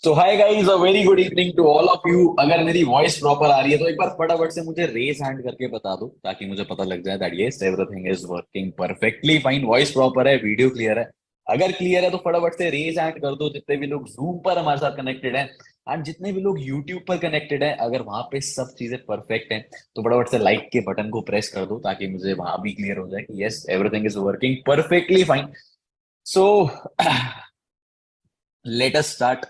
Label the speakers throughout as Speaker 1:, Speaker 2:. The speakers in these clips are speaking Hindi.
Speaker 1: So hi guys, a very good evening to all of you. अगर मेरी वॉइस प्रॉपर आ रही है तो एक बार फटाफट से मुझे रेस हैंड करके बता दो ताकि मुझे पता लग जाए that yes everything is working perfectly fine. Voice proper है, वीडियो क्लियर है। अगर क्लियर है तो फटाफट से रेस हैंड कर दो जितने भी लोग जूम पर हमारे साथ कनेक्टेड हैं। एंड जितने भी लोग यूट्यूब पर कनेक्टेड हैं, अगर वहां पे सब चीजें परफेक्ट हैं तो फटाफट से लाइक के बटन को प्रेस कर दो ताकि मुझे वहां भी क्लियर हो जाए कि yes everything is working perfectly fine. So let us start.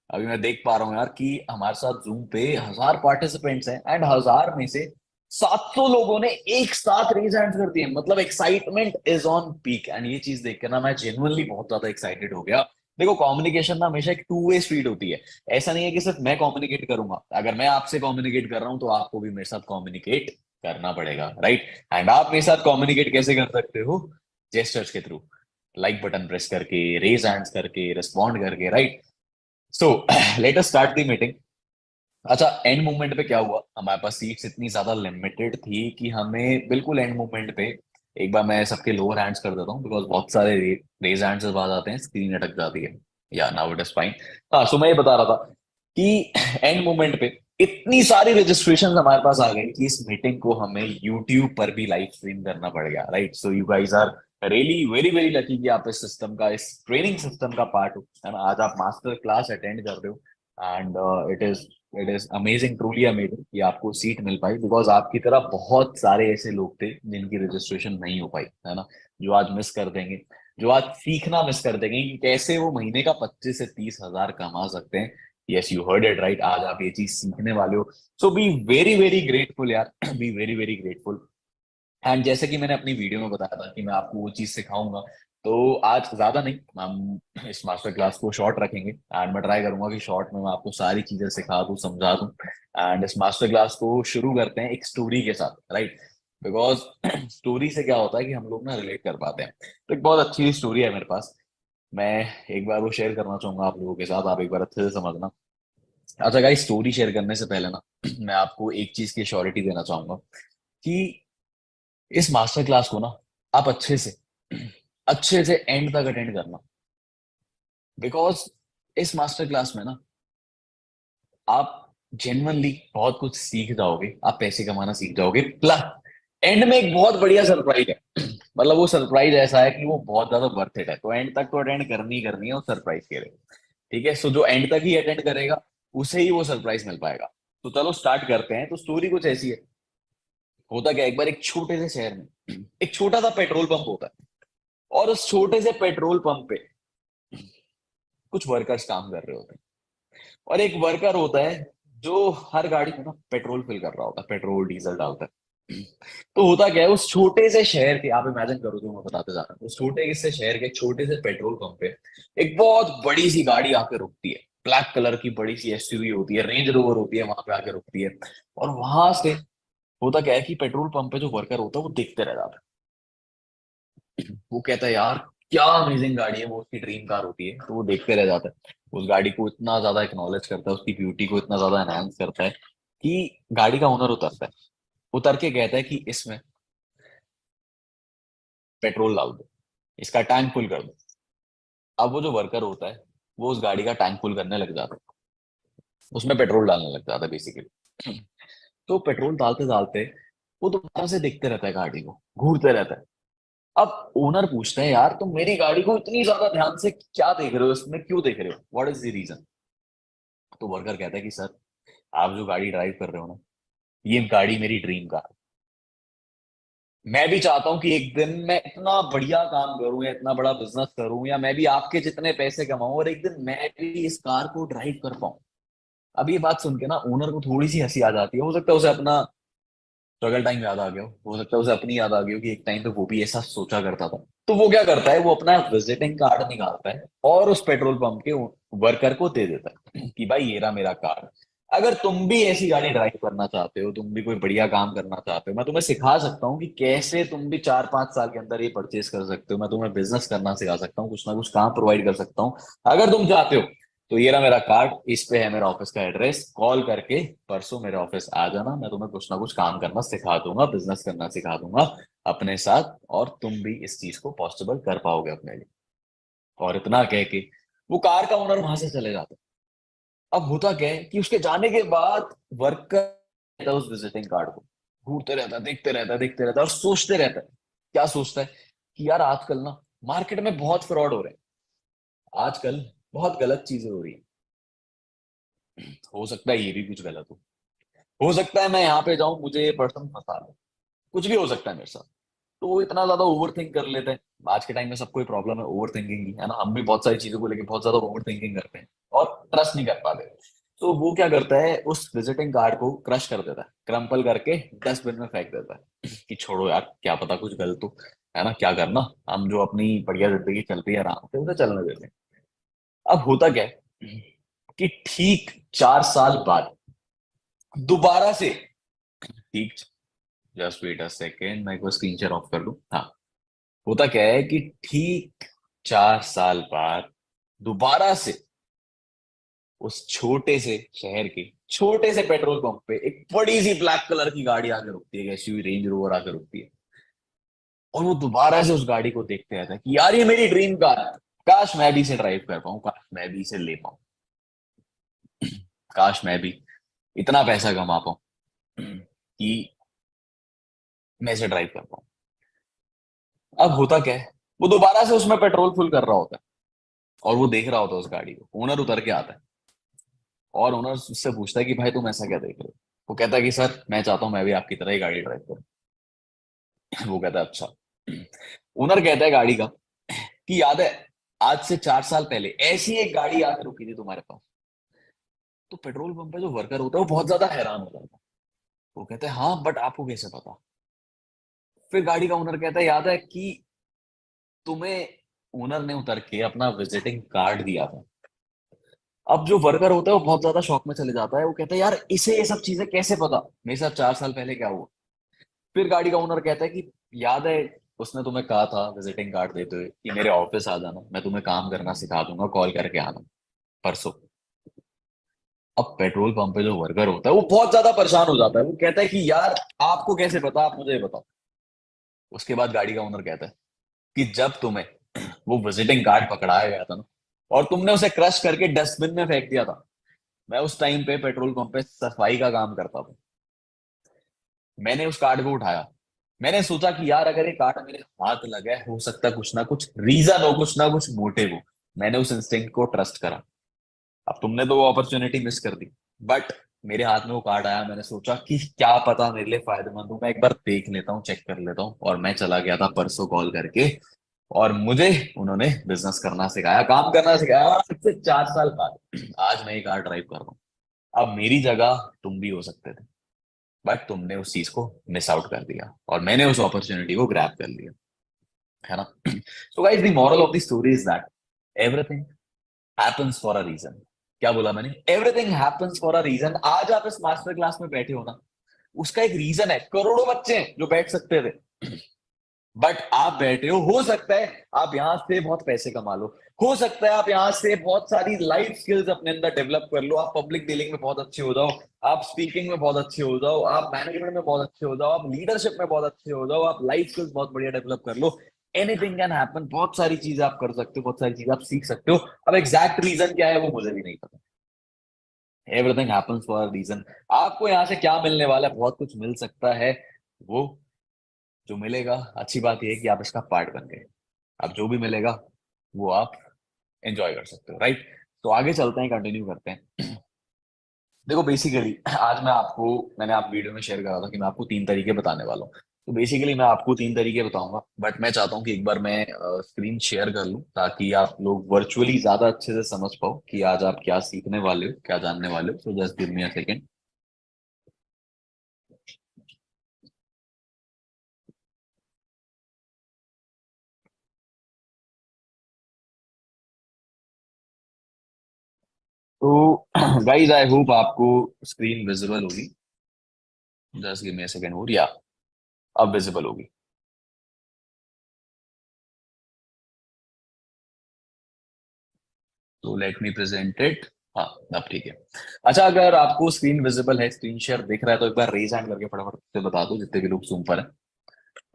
Speaker 1: अभी मैं देख पा रहा हूँ यार कि हमारे साथ जूम पे 1000 पार्टिसिपेंट्स हैं एंड 1000 में से 700 लोगों ने एक साथ रेज हैंड्स कर दिए। मतलब excitement is on peak. And ये चीज देख के ना मैं जेन्युइनली बहुत ज्यादा एक्साइटेड हो गया। देखो, कम्युनिकेशन ना हमेशा एक टू वे स्ट्रीट होती है। ऐसा नहीं है कि सिर्फ मैं कम्युनिकेट करूंगा। अगर मैं आपसे कम्युनिकेट कर रहा हूं तो आपको भी मेरे साथ कम्युनिकेट करना पड़ेगा, राइट? एंड आप मेरे साथ कम्युनिकेट कैसे कर सकते हो? जेस्टर्स के थ्रू, लाइक बटन प्रेस करके, रेज हैंड्स करके, रिस्पॉन्ड करके, right? So let us start the meeting. अच्छा, एंड मोमेंट पे क्या हुआ, हमारे पास सीट्स इतनी ज्यादा लिमिटेड थी कि हमें बिल्कुल एंड मोमेंट पे, एक बार मैं सबके लोअर हैंड्स कर देता हूँ बिकॉज बहुत सारे रेज हैंड्स जब आ जाते हैं स्क्रीन अटक जाती है। या नाउ इट इज फाइन। हाँ, सो मैं ये बता रहा था कि एंड मोमेंट पे इतनी सारी रजिस्ट्रेशन हमारे पास आ गई कि इस मीटिंग को हमें यूट्यूब पर भी लाइव स्ट्रीम करना पड़ गया, right? So you guys are really very very lucky कि आप इस सिस्टम का, इस ट्रेनिंग सिस्टम का पार्ट हो, है ना? आज आप मास्टर क्लास अटेंड कर रहे हो। And it is amazing, truly amazing कि आपको सीट मिल पाई बिकॉज आपकी तरह बहुत सारे ऐसे लोग थे जिनकी रजिस्ट्रेशन नहीं हो पाई, है ना? जो आज मिस कर देंगे, जो आज सीखना मिस कर देंगे कि कैसे वो महीने का 25 से 30 हजार कमा सकते हैं। Yes, you heard it right, आज आप ये चीज सीखने वाले हो। सो बी वेरी वेरी ग्रेटफुल यार, be very very grateful. And जैसे कि मैंने अपनी वीडियो में बताया था कि मैं आपको वो चीज सिखाऊंगा तो आज ज्यादा नहीं, हम इस मास्टर क्लास को शॉर्ट रखेंगे एंड मैं ट्राई करूंगा कि शॉर्ट में मैं आपको सारी चीजें सिखा दूं, समझा दूं। एंड इस मास्टर क्लास को शुरू करते हैं एक स्टोरी के साथ, राइट? बिकॉज स्टोरी से क्या होता है कि हम लोग ना रिलेट कर पाते हैं। तो एक बहुत अच्छी स्टोरी है मेरे पास, मैं एक बार वो शेयर करना चाहूंगा आप लोगों के साथ, आप एक बार अच्छे से समझना। अच्छा गाइस, स्टोरी शेयर करने से पहले ना मैं आपको एक चीज की श्योरिटी देना चाहूंगा कि इस मास्टर क्लास को ना आप अच्छे से एंड तक अटेंड करना। बिकॉज इस मास्टर क्लास में ना आप जेन्युइनली बहुत कुछ सीख जाओगे, आप पैसे कमाना सीख जाओगे, प्लस एंड में एक बहुत बढ़िया सरप्राइज है। मतलब वो सरप्राइज ऐसा है कि वो बहुत ज्यादा वर्थ इट है, तो एंड तक तो अटेंड करनी ही करनी है उस सरप्राइज के लिए। ठीक है, सो जो एंड तक ही अटेंड करेगा उसे ही वो सरप्राइज मिल पाएगा। तो चलो स्टार्ट करते हैं। तो स्टोरी कुछ ऐसी है। होता क्या है, एक बार एक छोटे से शहर में एक छोटा सा पेट्रोल पंप होता है, और उस छोटे से पेट्रोल पंप पे कुछ वर्कर्स काम कर रहे होते हैं। और एक वर्कर होता है जो हर गाड़ी में ना पेट्रोल फिल कर रहा होता है, पेट्रोल डीजल डालता है। तो होता क्या है, उस छोटे से शहर के, आप इमेजिन करो जो मैं बताते जा रहा हूँ, उस छोटे से शहर के छोटे से पेट्रोल पंप पे एक बहुत बड़ी सी गाड़ी आके रुकती है। ब्लैक कलर की बड़ी सी एसयूवी होती है, रेंज रोवर होती है, वहां पे आके रुकती है। और वहां से होता क्या है कि पेट्रोल पंप पे जो वर्कर होता है वो देखते रह जाता है। वो कहता है यार क्या अमेजिंग गाड़ी है, वो उसकी ड्रीम कार होती है, तो वो देखते रह जाता है। उस गाड़ी को इतना ज्यादा एक्नॉलेज करता है, उसकी ब्यूटी को इतना ज्यादा एनहांस करता है कि गाड़ी का ओनर उतरता है। उतर के कहता है कि इसमें पेट्रोल डाल दो, इसका टैंक फुल कर दो। अब वो जो वर्कर होता है वो उस गाड़ी का टैंक फुल करने लग जाता है, उसमें पेट्रोल डालने लग जाता है बेसिकली। तो पेट्रोल डालते डालते वो दोबारा से देखते रहता है, गाड़ी को घूरते रहता है। अब ओनर पूछते हैं यार तुम मेरी गाड़ी को इतनी ज्यादा ध्यान से क्या देख रहे हो, इसमें क्यों देख रहे हो, व्हाट इज द रीजन? तो वर्कर कहता है कि सर, आप जो गाड़ी ड्राइव कर रहे हो ना, ये गाड़ी मेरी ड्रीम कार है। मैं भी चाहता हूँ कि एक दिन मैं इतना बढ़िया काम करूं या इतना बड़ा बिजनेस करूं या मैं भी आपके जितने पैसे कमाऊं और एक दिन मैं भी इस कार को ड्राइव कर पाऊं। अब ये बात सुन के ना ओनर को थोड़ी सी हंसी आ जाती है। हो सकता है उसे अपना स्ट्रगल टाइम याद आ गया हो सकता है उसे अपनी याद आ गई हो कि एक टाइम पे वो भी ऐसा सोचा करता था। तो वो क्या करता है, वो अपना विजिटिंग कार्ड निकालता है और उस पेट्रोल पंप के वर्कर को दे देता है कि भाई ये रहा मेरा कार्ड। अगर तुम भी ऐसी गाड़ी ड्राइव करना चाहते हो, तुम भी कोई बढ़िया काम करना चाहते हो, मैं तुम्हें सिखा सकता हूँ कि कैसे तुम भी 4-5 साल के अंदर ये परचेज कर सकते हो। मैं तुम्हें बिजनेस करना सिखा सकता हूँ, कुछ ना कुछ काम प्रोवाइड कर सकता हूँ अगर तुम चाहते हो। तो ये रहा मेरा कार्ड, इस पे है मेरा ऑफिस का एड्रेस, कॉल करके परसों मेरे ऑफिस आ जाना, मैं तुम्हें कुछ ना कुछ काम करना सिखा दूंगा, बिजनेस करना सिखा दूंगा अपने साथ, और तुम भी इस चीज को पॉसिबल कर पाओगे अपने लिए। और इतना कह के वो कार का ओनर वहां से चले जाता है। अब होता क्या है कि उसके जाने के बाद वर्कर उस विजिटिंग कार्ड को घूरते रहता है, देखते रहता है और सोचते रहता है। क्या सोचता है कि यार आजकल ना मार्केट में बहुत फ्रॉड हो रहे हैं, आजकल बहुत गलत चीजें हो रही है। हो सकता है ये भी कुछ गलत हो सकता है मैं यहाँ पे जाऊं मुझे ये पर्सन फंसा ले, कुछ भी हो सकता है मेरे साथ। तो वो इतना ज्यादा ओवर थिंक कर लेते हैं। आज के टाइम में सबको प्रॉब्लम है ओवर थिंकिंग की, है ना? हम भी बहुत सारी चीजों को लेकर बहुत ज्यादा ओवर थिंकिंग करते हैं और ट्रस्ट नहीं कर पाते। तो वो क्या करता है, उस विजिटिंग कार्ड को क्रश कर देता है, क्रम्पल करके डस्टबिन में फेंक देता है कि छोड़ो यार, क्या पता कुछ गलत हो, है ना? क्या करना, हम जो अपनी बढ़िया जिंदगी चल रही है आराम से उसे चलने देते हैं। अब होता क्या है कि ठीक 4 साल बाद दोबारा से, ठीक, जस्ट वेट अ सेकेंड, मैं एक बार स्क्रीन शेयर ऑफ कर लूं। हाँ, होता क्या है कि ठीक 4 साल बाद दोबारा से उस छोटे से शहर के छोटे से पेट्रोल पंप पे एक बड़ी सी ब्लैक कलर की गाड़ी आकर रुकती है, एक एसयूवी रेंज रोवर आकर रुकती है। और वो दोबारा से उस गाड़ी को देखते रहता है कि यार ये मेरी ड्रीम कार है, काश मैं भी इसे ड्राइव कर पाऊं, काश मैं भी इसे ले पाऊं, काश मैं भी इतना पैसा कमा पाऊं कि मैं इसे ड्राइव कर पाऊं। अब होता क्या है, वो दोबारा से उसमें पेट्रोल फुल कर रहा होता है और वो देख रहा होता है उस गाड़ी को। ओनर उतर के आता है और ओनर उससे पूछता है कि भाई तुम ऐसा क्या देख रहे हो? वो कहता है कि सर मैं चाहता हूँ मैं भी आपकी तरह ही गाड़ी ड्राइव करूँ। वो कहता है अच्छा। ओनर कहता है गाड़ी का कि याद है आज से 4 साल पहले ऐसी एक गाड़ी आकर रुकी थी तुम्हारे पास? तो पेट्रोल पंप पे जो वर्कर होता है वो बहुत ज्यादा हैरान हो जाता है। वो कहता है हाँ, बट आपको कैसे पता? फिर गाड़ी का ओनर कहता है याद है कि तुम्हें ओनर ने उतर के अपना विजिटिंग कार्ड दिया था। अब जो वर्कर होता है वो बहुत ज्यादा शॉक में चले जाता है, वो कहता है यार इसे ये सब चीजें कैसे पता, मेरे साथ 4 साल पहले क्या हुआ। फिर गाड़ी का ओनर कहता है कि याद है उसने तुम्हें कहा था विजिटिंग कार्ड देते हुए कि मेरे ऑफिस आ जाना, मैं तुम्हें काम करना सिखा दूंगा, कॉल करके आना परसों। अब पेट्रोल पंप पे जो वर्कर होता है वो बहुत ज्यादा परेशान हो जाता है, वो कहता है कि यार आपको कैसे पता, आप मुझे ये बताओ। उसके बाद गाड़ी का ओनर कहता है कि जब तुम्हें वो विजिटिंग कार्ड पकड़ाया गया था ना, और तुमने उसे क्रश करके डस्टबिन में फेंक दिया था, मैं उस टाइम पे पेट्रोल पंप पे सफाई का काम करता था। मैंने उस कार्ड को उठाया, मैंने सोचा कि यार अगर ये कार्ड मेरे हाथ लगा है, हो सकता है कुछ ना कुछ रीजन हो, कुछ ना कुछ मोटिव हो। मैंने उस इंस्टिंक्ट को ट्रस्ट करा। अब तुमने तो वो अपॉर्चुनिटी मिस कर दी, बट मेरे हाथ में वो कार्ड आया, मैंने सोचा कि क्या पता मेरे लिए फायदेमंद हो, मैं एक बार देख लेता हूँ, चेक कर लेता हूँ, और मैं चला गया था परसों कॉल करके। और मुझे उन्होंने बिजनेस करना सिखाया, काम करना सिखाया, और आज से 4 साल बाद आज मैं ये कार ड्राइव कर रहा हूँ। अब मेरी जगह तुम भी हो सकते थे, बट तुमने उस चीज को मिस आउट कर दिया और मैंने उस अपॉर्चुनिटी को ग्रैब कर लिया, है ना। So guys the moral of the story is that everything happens for a reason. क्या बोला मैंने? Everything happens for a reason. आज आप इस मास्टर क्लास में बैठे हो ना, उसका एक रीजन है। करोड़ों बच्चे हैं जो बैठ सकते थे, बट आप बैठे हो सकता है आप यहां से बहुत पैसे कमा लो, हो सकता है आप यहां से बहुत सारी लाइफ स्किल्स अपने अंदर डेवलप कर लो, आप पब्लिक डीलिंग में बहुत अच्छे हो जाओ, आप स्पीकिंग में बहुत अच्छे हो जाओ, आप मैनेजमेंट में बहुत अच्छे हो जाओ, आप लीडरशिप में बहुत अच्छे हो जाओ, आप लाइफ स्किल्स बहुत बढ़िया डेवलप कर लो। एनीथिंग कैन हैपन, बहुत सारी चीजें आप कर सकते हो, बहुत सारी चीजें आप सीख सकते हो। अब एग्जैक्ट रीजन क्या है वो मुझे भी नहीं पता। Everything happens for a reason. आपको यहाँ से क्या मिलने वाला है? बहुत कुछ मिल सकता है। वो जो मिलेगा, अच्छी बात यह है कि आप इसका पार्ट बन गए। अब जो भी मिलेगा वो आप एंजॉय कर सकते हो, राइट। तो आगे चलते हैं, कंटिन्यू करते हैं। देखो बेसिकली आज मैंने आप वीडियो में शेयर करा था कि मैं आपको 3 तरीके बताने वाला हूँ। तो बेसिकली मैं आपको 3 तरीके बताऊंगा, बट मैं चाहता हूँ कि एक बार मैं स्क्रीन शेयर कर लूँ ताकि आप लोग वर्चुअली ज्यादा अच्छे से समझ पाओ कि आज आप क्या सीखने वाले हो, क्या जानने वाले हो। So just give me a second. तो गाइज आई होप आपको स्क्रीन विजिबल होगी। Just give me a second और या अब विजिबल होगी। तो लेट मी प्रेजेंट इट। हाँ, अब ठीक है। अच्छा, अगर आपको स्क्रीन विजिबल है, स्क्रीन शेयर दिख रहा है, तो एक बार रेज हैंड करके फटाफट से बता दो, जितने भी लोग जूम पर हैं,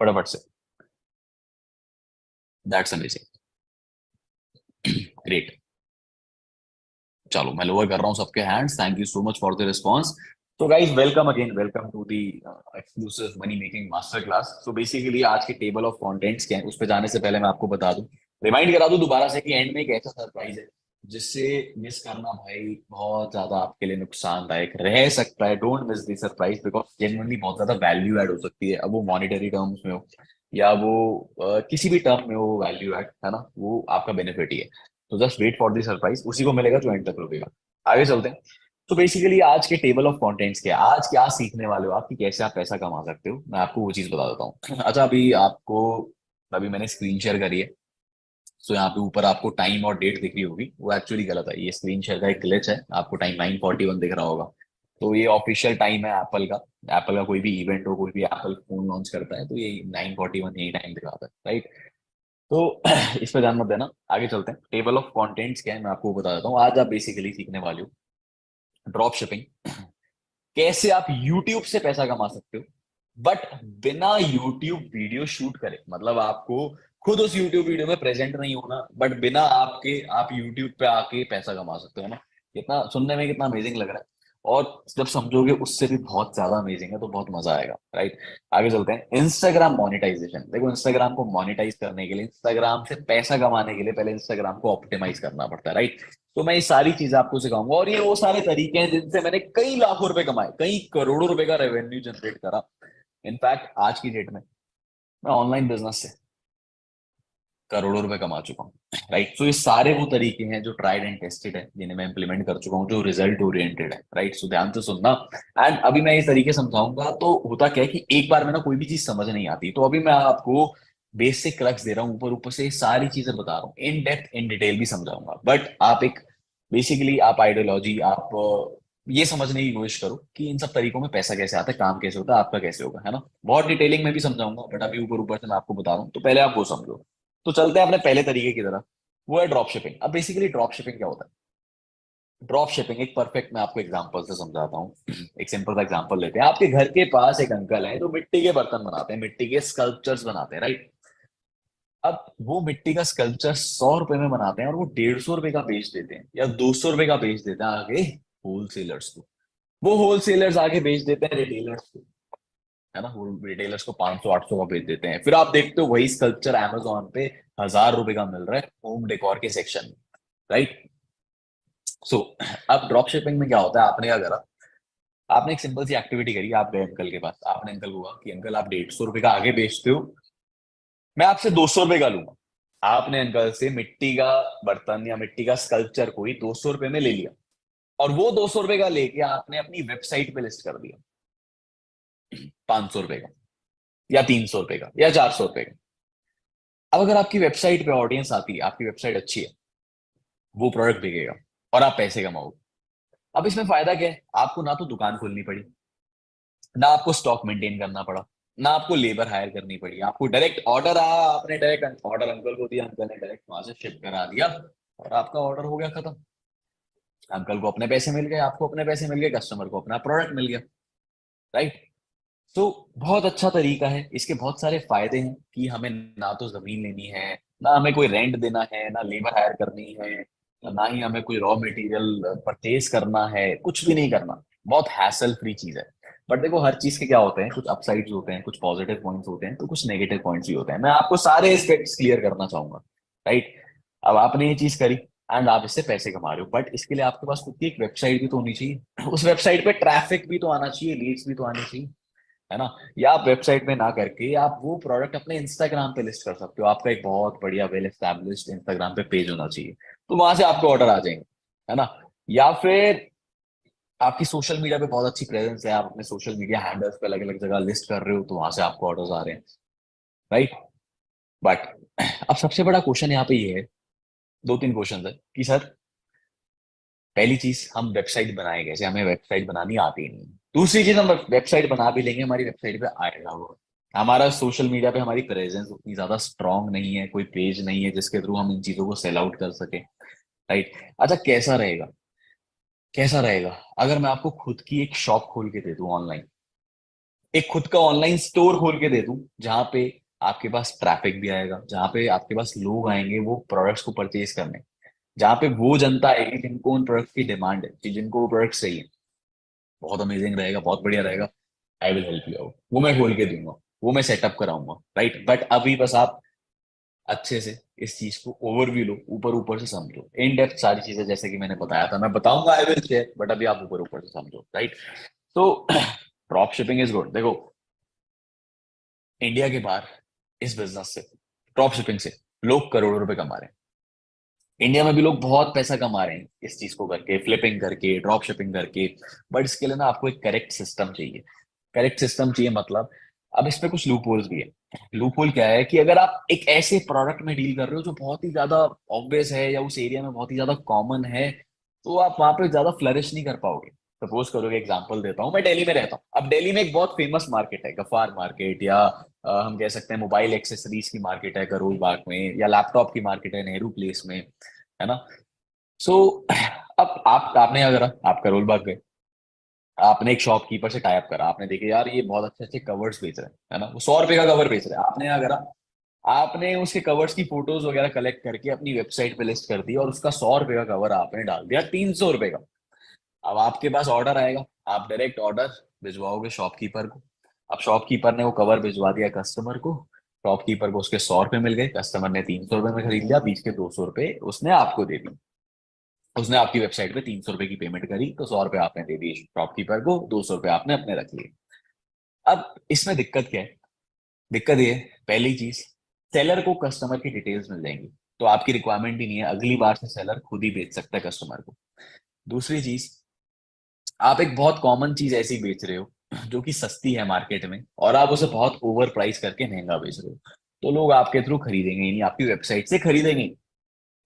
Speaker 1: फटाफट से। That's amazing, great. चलो मैं लोअर कर रहा हूँ सबके hands. Thank you so much for the response. तो guys welcome again, welcome to the exclusive money making master class. तो बेसिकली आज के टेबल ऑफ कंटेंट्स क्या है, उस पर जाने से पहले मैं आपको बता दूं, रिमाइंड करा दूं दोबारा से कि एंड में एक ऐसा सरप्राइज है जिससे मिस करना भाई बहुत ज्यादा आपके लिए नुकसानदायक रह सकता है। Don't miss this surprise, because genuinely बहुत ज्यादा वैल्यू ऐड हो सकती है। अब वो मॉनिटरी टर्म्स में हो या वो किसी भी टर्म में हो, वैल्यू ऐड है ना, वो आपका बेनिफिट ही है। तो just wait for the surprise, उसी को मिलेगा जो एंड तक रुकेगा। आगे चलते हैं। तो बेसिकली आज के टेबल ऑफ कंटेंट्स क्या है, आज क्या सीखने वाले हो आप कि कैसे आप पैसा कमा सकते हो, मैं आपको वो चीज बता देता हूँ। अच्छा, अभी मैंने स्क्रीन शेयर करी है। सो यहाँ पे ऊपर आपको टाइम और डेट दिख रही होगी, वो एक्चुअली गलत है, ये स्क्रीन शेयर का एक ग्लिच है। आपको टाइम 9:41 दिख रहा होगा, तो ये ऑफिशियल टाइम है एप्पल का। एप्पल का कोई भी इवेंट हो, कोई भी एप्पल फोन लॉन्च करता है, तो ये 9:41 यही टाइम दिखाता है, राइट। तो इस पे ध्यान मत देना। आगे चलते हैं, टेबल ऑफ कंटेंट्स क्या है मैं आपको बता देता हूँ। आज आप बेसिकली सीखने वाले हो ड्रॉप शिपिंग, कैसे आप YouTube से पैसा कमा सकते हो, बट बिना YouTube वीडियो शूट करे। मतलब आपको खुद उस YouTube वीडियो में प्रेजेंट नहीं होना, बट बिना आपके आप YouTube पे आके पैसा कमा सकते हो ना। कितना सुनने में कितना अमेजिंग लग रहा है, और जब समझोगे उससे भी बहुत ज्यादा अमेजिंग है, तो बहुत मजा आएगा, राइट। आगे चलते हैं, इंस्टाग्राम मोनेटाइजेशन। देखो इंस्टाग्राम को मोनेटाइज करने के लिए, इंस्टाग्राम से पैसा कमाने के लिए पहले इंस्टाग्राम को ऑप्टिमाइज करना पड़ता है, राइट। तो मैं ये सारी चीजें आपको सिखाऊंगा, और ये वो सारे तरीके हैं जिनसे मैंने कई लाखों रुपए कमाए, कई करोड़ों रुपए का रेवेन्यू जनरेट करा। इनफैक्ट आज की डेट में मैं ऑनलाइन बिजनेस से करोड़ों रुपए कमा चुका हूँ, राइट। तो ये सारे वो तरीके हैं जो ट्राइड एंड टेस्टेड है, जिन्हें मैं इंप्लीमेंट कर चुका हूँ, जो रिजल्ट ओरिएंटेड है, राइट। सो ध्यान से सुनना। एंड अभी मैं इस तरीके समझाऊंगा, तो होता क्या है कि एक बार में ना कोई भी चीज समझ नहीं आती, तो अभी मैं आपको बेसिक क्रक्स दे रहा हूँ, ऊपर ऊपर से सारी चीजें बता रहा हूँ, इन डेप्थ इन डिटेल भी समझाऊंगा, बट आप एक बेसिकली आप आइडियोलॉजी आप ये समझने की कोशिश करो कि इन सब तरीकों में पैसा कैसे आता है, काम कैसे होता है, आपका कैसे होगा, है ना। बहुत डिटेलिंग में भी समझाऊंगा, बट अभी ऊपर ऊपर से मैं आपको बता रहा हूँ, तो पहले आप वो समझो। तो चलते हैं अपने पहले तरीके की तरफ, वो है ड्रॉप शिपिंग। अब बेसिकली ड्रॉप शिपिंग क्या होता है? ड्रॉप शिपिंग एक परफेक्ट, मैं आपको एग्जांपल से समझाता हूँ। एक सिंपल सा एग्जांपल लेते हैं। आपके घर के पास एक अंकल है जो मिट्टी के बर्तन बनाते हैं, मिट्टी के स्कल्पचर्स बनाते हैं, राइट। अब वो मिट्टी का स्कल्पचर 100 रुपए में बनाते हैं और वो 150 रुपए का बेच देते हैं या 200 रुपए का बेच देते हैं आगे होलसेलर्स को। वो होलसेलर्स आगे बेच देते हैं रिटेलर्स को, है ना। वो रिटेलर्स को 500 800 का बेच देते हैं। फिर आप देखते हो वही स्कल्पचर अमेजोन पे 1000 रुपए का मिल रहा है होम डेकोर के सेक्शन में, राइट। सो अब ड्रॉप शिपिंग में क्या होता है, आपने क्या करा, आपने एक सिंपल सी एक्टिविटी करी, आप गए अंकल के पास, आपने अंकल को कहा कि अंकल आप 150 रुपए का आगे बेचते हो, मैं आपसे 200 रुपए का लूंगा। आपने अंकल से मिट्टी का बर्तन या मिट्टी का स्कल्पचर कोई 200 रुपए में ले लिया, और वो 200 रुपए का लेके आपने अपनी वेबसाइट पे लिस्ट कर दिया 500 रुपए का या 300 रुपए का या 400 रुपए का। अब अगर आपकी वेबसाइट पे ऑडियंस आती है, आपकी वेबसाइट अच्छी है, वो प्रोडक्ट बिकेगा और आप पैसे कमाओगे। अब इसमें फायदा क्या है, आपको ना तो दुकान खोलनी पड़ी, ना आपको स्टॉक मेंटेन करना पड़ा, ना आपको लेबर हायर करनी पड़ी, आपको डायरेक्ट ऑर्डर आया, आपने डायरेक्ट ऑर्डर अंकल को दिया, अंकल ने डायरेक्ट वहां से शिप करा दिया और आपका ऑर्डर हो गया खत्म। अंकल को अपने पैसे मिल गए, आपको अपने पैसे मिल गए, कस्टमर को अपना प्रोडक्ट मिल गया, राइट। तो बहुत अच्छा तरीका है, इसके बहुत सारे फायदे हैं कि हमें ना तो जमीन लेनी है, ना हमें कोई रेंट देना है, ना लेबर हायर करनी है, ना ही हमें कोई रॉ मटेरियल परचेज करना है, कुछ भी नहीं करना। बहुत हैसल फ्री चीज है। बट देखो हर चीज के क्या होते हैं, कुछ अपसाइड्स होते हैं, कुछ पॉजिटिव पॉइंट्स होते हैं, तो कुछ नेगेटिव पॉइंट्स भी होते हैं। मैं आपको सारे एस्पेक्ट्स क्लियर करना चाहूंगा, राइट। अब आपने ये चीज करी एंड आप इससे पैसे कमा रहे हो, बट इसके लिए आपके पास खुद की एक वेबसाइट भी तो होनी चाहिए। उस वेबसाइट पे ट्रैफिक भी तो आना चाहिए, लीड्स भी तो आनी चाहिए, है ना। या आप वेबसाइट में ना करके आप वो प्रोडक्ट अपने इंस्टाग्राम पे लिस्ट कर सकते हो। आपका एक बहुत बढ़िया वेल एस्टैब्लिश्ड इंस्टाग्राम पे पेज होना चाहिए, तो वहां से आपको ऑर्डर आ जाएंगे, है ना। या फिर आपकी सोशल मीडिया पे बहुत अच्छी प्रेजेंस है, आप अपने सोशल मीडिया हैंडल्स पे अलग अलग जगह लिस्ट कर रहे हो, तो वहां से आपको ऑर्डर्स आ रहे हैं, राइट। बट अब सबसे बड़ा क्वेश्चन यहाँ पे ये है, दो तीन क्वेश्चन है कि सर, पहली चीज हम वेबसाइट बनाए कैसे, हमें वेबसाइट बनानी आती नहीं। दूसरी चीज, हम वेबसाइट बना भी लेंगे, हमारी वेबसाइट पे आएगा वो, हमारा सोशल मीडिया पे हमारी प्रेजेंस उतनी ज्यादा स्ट्रांग नहीं है, कोई पेज नहीं है जिसके थ्रू हम इन चीजों को सेल आउट कर सके, राइट। अच्छा कैसा रहेगा अगर मैं आपको खुद की एक शॉप खोल के दे दूं ऑनलाइन, एक खुद का ऑनलाइन स्टोर खोल के दे दूं, जहां पे आपके पास ट्रैफिक भी आएगा, जहां पे आपके पास लोग आएंगे वो प्रोडक्ट्स को परचेज करने, जहां पे वो जनता आएगी जिनको उन प्रोडक्ट्स की डिमांड है, जिनको वो प्रोडक्ट चाहिए। बहुत अमेजिंग रहेगा, बहुत बढ़िया रहेगा। I will help you out, वो मैं खोल के दूंगा, वो मैं सेटअप कराऊंगा, राइट। बट अभी बस आप अच्छे से इस चीज को ओवरव्यू लो, ऊपर ऊपर से समझो, इन डेप्थ सारी चीजें जैसे कि मैंने बताया था मैं बताऊंगा, आई विल शेयर, बट अभी आप ऊपर ऊपर से समझो, राइट। तो ड्रॉप शिपिंग इज गुड। देखो इंडिया के बाहर इस बिजनेस से, ड्रॉप शिपिंग से लोग करोड़ों रुपए कमा रहे हैं। इंडिया में भी लोग बहुत पैसा कमा रहे हैं इस चीज को करके, फ्लिपिंग करके, ड्रॉप शिपिंग करके। बट इसके लिए ना आपको एक करेक्ट सिस्टम चाहिए। करेक्ट सिस्टम चाहिए मतलब, अब इसमें कुछ लूप होल्स भी है। लूप होल क्या है कि अगर आप एक ऐसे प्रोडक्ट में डील कर रहे हो जो बहुत ही ज्यादा ऑब्वियस है या उस एरिया में बहुत ही ज्यादा कॉमन है, तो आप वहां पे ज्यादा फ्लरिश नहीं कर पाओगे। सपोज करोगे, एग्जांपल देता हूँ, मैं दिल्ली में रहता हूँ। अब दिल्ली में एक बहुत फेमस मार्केट है गफार मार्केट, या हम कह सकते हैं मोबाइल एक्सेसरीज की मार्केट है करोल बाग में, या लैपटॉप की मार्केट है नेहरू प्लेस में, है ना। सो अब आप आपने अगर आप करोल बाग गए, आपने एक शॉपकीपर से टाई अप करा, आपने देखे यार ये बहुत अच्छे अच्छे कवर्स बेच रहे हैं, है ना, वो 100 रुपए का कवर बेच रहे हैं, आपने क्या करा, आपने उसके कवर्स की फोटोज वगैरह कलेक्ट करके अपनी वेबसाइट पे लिस्ट कर दी, और उसका 100 रुपए का कवर आपने डाल दिया 300 रुपए का। अब आपके पास ऑर्डर आएगा, आप डायरेक्ट ऑर्डर भिजवाओगे शॉपकीपर को। अब शॉपकीपर ने वो कवर भिजवा दिया कस्टमर को, शॉपकीपर को उसके 100 रुपए मिल गए, कस्टमर ने 300 रुपए में खरीद लिया, बीच के 200 रुपए उसने आपको दे दी। उसने आपकी वेबसाइट पे 300 रुपए की पेमेंट करी, तो 100 रुपए आपने दे दिए शॉपकीपर को, 200 रुपए आपने अपने रख लिए। अब इसमें दिक्कत क्या है, दिक्कत ये है, पहली चीज, सेलर को कस्टमर की डिटेल्स मिल जाएंगी, तो आपकी रिक्वायरमेंट ही नहीं है, अगली बार से सेलर खुद ही बेच सकता है कस्टमर को। दूसरी चीज, आप एक बहुत कॉमन चीज ऐसी बेच रहे हो जो कि सस्ती है मार्केट में, और आप उसे बहुत ओवर प्राइस करके महंगा बेच रहे हो। तो लोग आपके थ्रू खरीदेंगे ही नहीं, आपकी वेबसाइट से खरीदेंगे।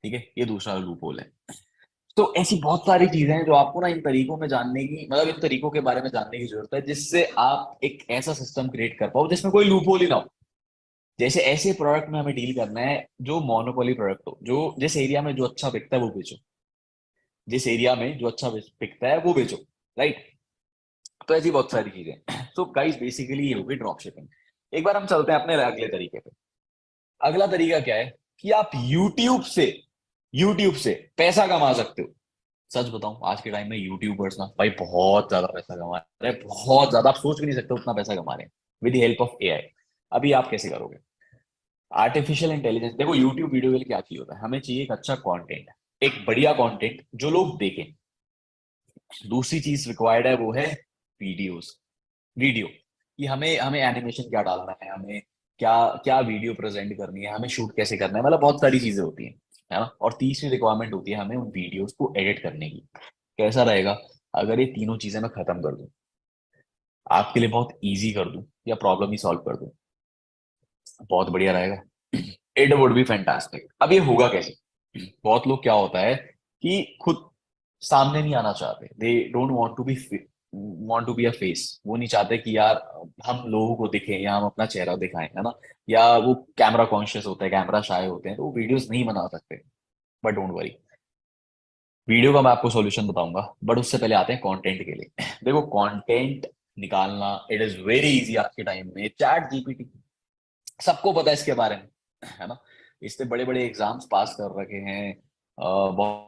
Speaker 1: ठीक है, ये दूसरा लूप होल है। तो ऐसी बहुत सारी चीजें हैं जो आपको ना इन तरीकों में जानने की, मतलब इन तरीकों के बारे में जानने की जरूरत है, जिससे आप एक ऐसा सिस्टम क्रिएट कर पाओ जिसमें कोई लूप होल ही ना हो। जैसे ऐसे प्रोडक्ट में हमें डील करना है जो मोनोपोली प्रोडक्ट हो, जो जिस एरिया में जो अच्छा बिकता है वो बेचो, जिस एरिया में जो अच्छा बिकता है वो बेचो। राइट। तो ऐसी बहुत सारी चीजें। तो गाइस बेसिकली ये होगी ड्रॉप शिपिंग। एक बार हम चलते हैं अपने अगले तरीके पे। अगला तरीका क्या है कि आप यूट्यूब से पैसा कमा सकते हो। सच बताऊं, आज के टाइम में यूट्यूबर्स ना भाई बहुत ज्यादा पैसा कमा रहे हैं, बहुत ज्यादा। आप सोच भी नहीं सकते उतना पैसा कमा रहे हैं with the help of AI. अभी आप कैसे करोगे? Artificial intelligence. देखो यूट्यूब वीडियो के लिए क्या चाहिए होता है, हमें चाहिए एक अच्छा कंटेंट, एक बढ़िया कंटेंट जो लोग देखें। दूसरी चीज रिक्वायर्ड है वो है वीडियोस। वीडियो कि हमें हमें एनिमेशन क्या डालना है, हमें क्या क्या वीडियो प्रेजेंट करनी है, हमें शूट कैसे करना है, मतलब बहुत सारी चीजें होती हैं, है ना। और तीसरी रिक्वायरमेंट होती है हमें उन वीडियोस को एडिट करने की। कैसा रहेगा अगर ये तीनों चीजें मैं खत्म कर दूं, आपके लिए बहुत इजी कर दूं या प्रॉब्लम ही सॉल्व कर दूं? बहुत बढ़िया रहेगा। It would be fantastic. अब ये होगा कैसे? बहुत लोग क्या होता है कि खुद सामने नहीं आना चाहते, they don't want to be a face. वो नहीं चाहते कि यार हम लोगों को दिखें या हम अपना चेहरा दिखाएं, है ना। या वो कैमरा कॉन्शियस होते हैं, कैमरा शाय होते हैं, तो वो वीडियोस नहीं बना सकते। बट डोंट वरी, वीडियो का मैं आपको सॉल्यूशन बताऊंगा, बट उससे पहले आते हैं कंटेंट के लिए। देखो कंटेंट निकालना इट इज वेरी इजी। आज के टाइम में चैट जीपीटी, सबको पता है इसके बारे में, है ना। इसने बड़े बड़े एग्जाम्स पास कर रखे हैं। बहुत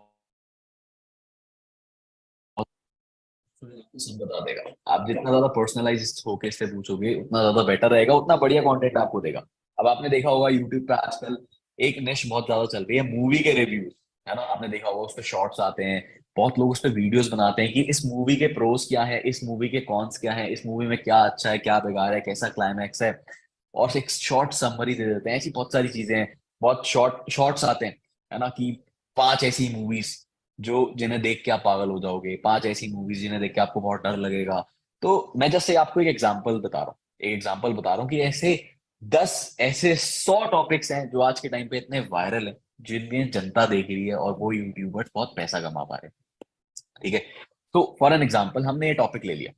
Speaker 1: सब बता देगा। आप जितना ज्यादा पर्सनलाइज होके इससे पूछोगे उतना ज्यादा बेटर रहेगा, उतना बढ़िया कंटेंट आपको देगा। अब आपने देखा होगा यूट्यूब पे आजकल एक निश बहुत ज्यादा चल रही है, मूवी के रिव्यूज, है ना। आपने देखा होगा उस पे शॉर्ट्स आते हैं, बहुत लोग उस पे वीडियोस बनाते हैं कि इस मूवी के प्रोस क्या है, इस मूवी के कॉन्स क्या है, इस मूवी में क्या अच्छा है क्या बेकार है, कैसा क्लाइमैक्स है, और एक शॉर्ट समरी दे देते हैं। ऐसी बहुत सारी चीजें हैं, बहुत शॉर्ट्स आते हैं, है ना, कि 5 ऐसी मूवीज जो जिन्हें देख के आप पागल हो जाओगे, 5 ऐसी मूवीज जिन्हें देख के आपको बहुत डर लगेगा। तो मैं जैसे आपको एक एग्जांपल बता रहा हूँ, एक एग्जांपल बता रहा हूँ कि ऐसे 10 ऐसे 100 टॉपिक्स हैं जो आज के टाइम पे इतने वायरल हैं, जिनमें जनता देख रही है और वो यूट्यूबर्स बहुत पैसा कमा पा रहे हैं। ठीक है। तो फॉर एन एग्जाम्पल हमने ये टॉपिक ले लिया,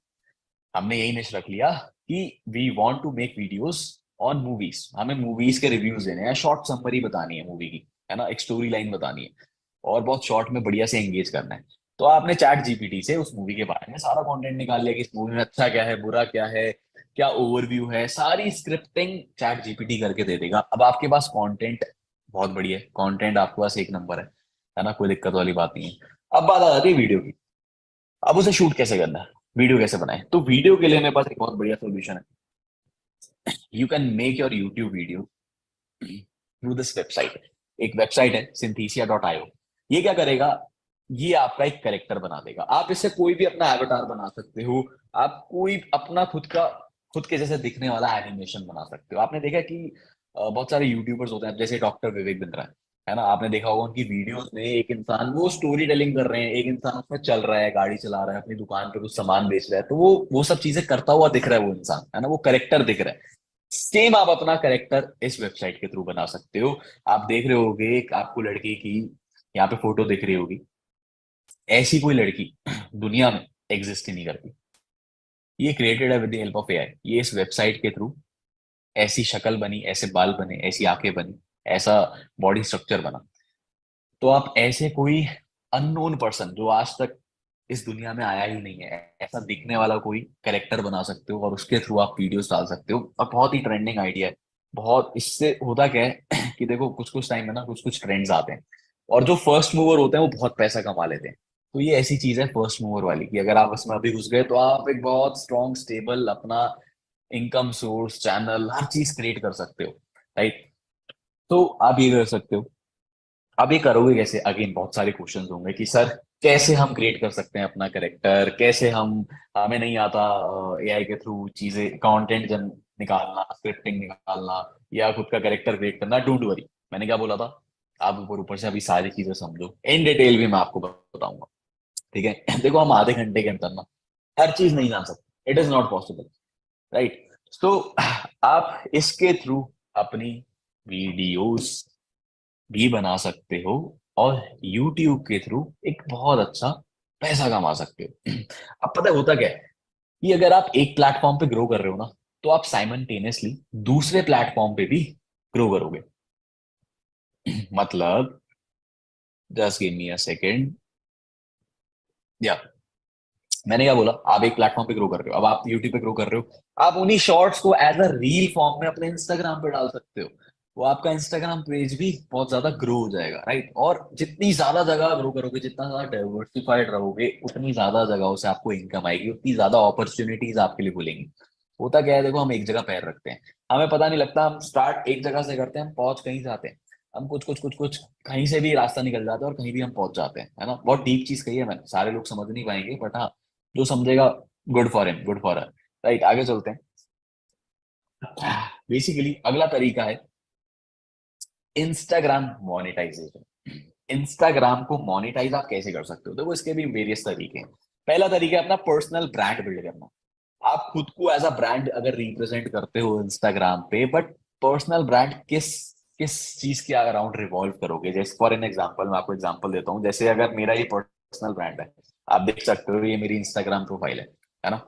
Speaker 1: हमने यही निश रख लिया कि we want to make videos on movies. हमें मूवीज के रिव्यूज देने हैं, शॉर्ट समरी बतानी है मूवी की, है ना, एक स्टोरी लाइन बतानी है, और बहुत शॉर्ट में बढ़िया से एंगेज करना है। तो आपने चैट जीपीटी से उस मूवी के बारे में सारा कंटेंट निकाल लिया कि इस मूवी में अच्छा क्या है, बुरा क्या है, क्या ओवरव्यू है, सारी स्क्रिप्टिंग चैट जीपीटी करके दे देगा। अब आपके पास कंटेंट बहुत बढ़िया है, कंटेंट आपके पास एक नंबर है ना, कोई दिक्कत वाली बात नहीं है। अब बात आ जाती है वीडियो की। अब उसे शूट कैसे करना है, वीडियो कैसे बनाए? तो वीडियो के लिए मेरे पास एक बहुत बढ़िया सोल्यूशन है। You can make your YouTube video through this website. एक वेबसाइट है synthesia.io। ये क्या करेगा, ये आपका एक करेक्टर बना देगा। आप इससे कोई भी अपना एवतार बना सकते हो, आप कोई अपना खुद के जैसे दिखने वाला एनिमेशन बना सकते हो। आपने देखा कि बहुत सारे यूट्यूबर्स होते हैं, जैसे डॉक्टर विवेक बिंद्रा है ना, आपने देखा होगा उनकी वीडियोस में एक इंसान वो स्टोरी टेलिंग कर रहे हैं, एक इंसान उसमें चल रहा है, गाड़ी चला रहा है, अपनी दुकान पे कुछ सामान बेच रहा है, तो वो सब चीजें करता हुआ दिख रहा है वो इंसान, है ना, वो करेक्टर दिख रहा है। सेम आप अपना करेक्टर इस वेबसाइट के थ्रू बना सकते हो। आप देख रहे होगे एक आपको लड़की की यहाँ पे फोटो दिख रही होगी, ऐसी कोई लड़की दुनिया में एग्जिस्ट ही नहीं करती। ये क्रिएटेड है with the help of AI. ये इस वेबसाइट के थ्रू ऐसी शक्ल बनी, ऐसे बाल बने, ऐसी आंखें बनी, ऐसा बॉडी स्ट्रक्चर बना। तो आप ऐसे कोई अननोन पर्सन जो आज तक इस दुनिया में आया ही नहीं है, ऐसा दिखने वाला कोई कैरेक्टर बना सकते हो और उसके थ्रू आप वीडियोस डाल सकते हो। और बहुत ही ट्रेंडिंग आइडिया है। बहुत इससे होता क्या है कि देखो कुछ कुछ टाइम में ना कुछ कुछ ट्रेंड्स आते हैं, और जो फर्स्ट मूवर होते हैं वो बहुत पैसा कमा लेते हैं। तो ये ऐसी चीज है फर्स्ट मूवर वाली कि अगर आप इसमें अभी घुस गए तो आप एक बहुत स्ट्रॉन्ग स्टेबल अपना इनकम सोर्स, चैनल, हर चीज क्रिएट कर सकते हो। राइट। तो आप ये कर सकते हो। अब ये करोगे कैसे? अगेन बहुत सारे क्वेश्चंस होंगे कि सर कैसे हम क्रिएट कर सकते हैं अपना करेक्टर, कैसे हम, हमें नहीं आता एआई के थ्रू चीजें कंटेंट जन निकालना, स्क्रिप्टिंग निकालना, या खुद का करेक्टर क्रिएट करना। डोंट वरी, मैंने क्या बोला था, आप ऊपर ऊपर से अभी सारी चीजें समझो, इन डिटेल भी मैं आपको बताऊंगा। ठीक है। देखो हम आधे घंटे के अंदर ना हर चीज नहीं जान सकते, it is not possible. Right. तो आप इसके थ्रू अपनी वीडियोस भी बना सकते हो और यूट्यूब के थ्रू एक बहुत अच्छा पैसा कमा सकते हो। अब पता है होता क्या है कि अगर आप एक प्लेटफॉर्म पे ग्रो कर रहे हो ना, तो आप साइमल्टेनियसली दूसरे प्लेटफॉर्म पे भी ग्रो करोगे। मतलब just give me a second. या मैंने क्या बोला, आप एक प्लेटफॉर्म पे ग्रो कर रहे हो, अब आप यूट्यूब पे ग्रो कर रहे हो, आप उन्हीं शॉर्ट्स को एज अ रील फॉर्म में अपने इंस्टाग्राम पे डाल सकते हो। वो आपका इंस्टाग्राम पेज भी बहुत ज्यादा ग्रो हो जाएगा, राइट। और जितनी ज्यादा जगह ग्रो करोगे, जितना ज्यादा डाइवर्सिफाइड रहोगे, उतनी ज्यादा जगहों से आपको इनकम आएगी, उतनी ज्यादा अपॉर्चुनिटीज आपके लिए खुलेंगी। होता क्या है, देखो हम एक जगह पैर रखते हैं, हमें पता नहीं लगता, हम स्टार्ट एक जगह से करते हैं, हम पहुंच कहीं जाते हैं, हम कुछ कुछ कुछ कुछ कहीं से भी रास्ता निकल जाता है और कहीं भी हम पहुंच जाते हैं, है ना। बहुत डीप चीज कही है मैंने, सारे लोग समझ नहीं पाएंगे, बट हाँ, जो समझेगा, good for him, good for her. Right, आगे चलते हैं। बेसिकली अगला तरीका है इंस्टाग्राम मोनेटाइजेशन। इंस्टाग्राम को मोनेटाइज आप कैसे कर सकते हो, देखो इसके भी वेरियस तरीके हैं। पहला तरीका है अपना पर्सनल ब्रांड बिल्ड करना। आप खुद को एज अ ब्रांड अगर रिप्रेजेंट करते हो इंस्टाग्राम पे, बट पर्सनल ब्रांड किस किस चीज के अराउंड रिवॉल्व करोगे। जैसे फॉर एन एग्जांपल, मैं आपको एग्जांपल देता हूँ, जैसे अगर मेरा ये पर्सनल ब्रांड है, आप देख सकते हो, ये मेरी इंस्टाग्राम प्रोफाइल है ना।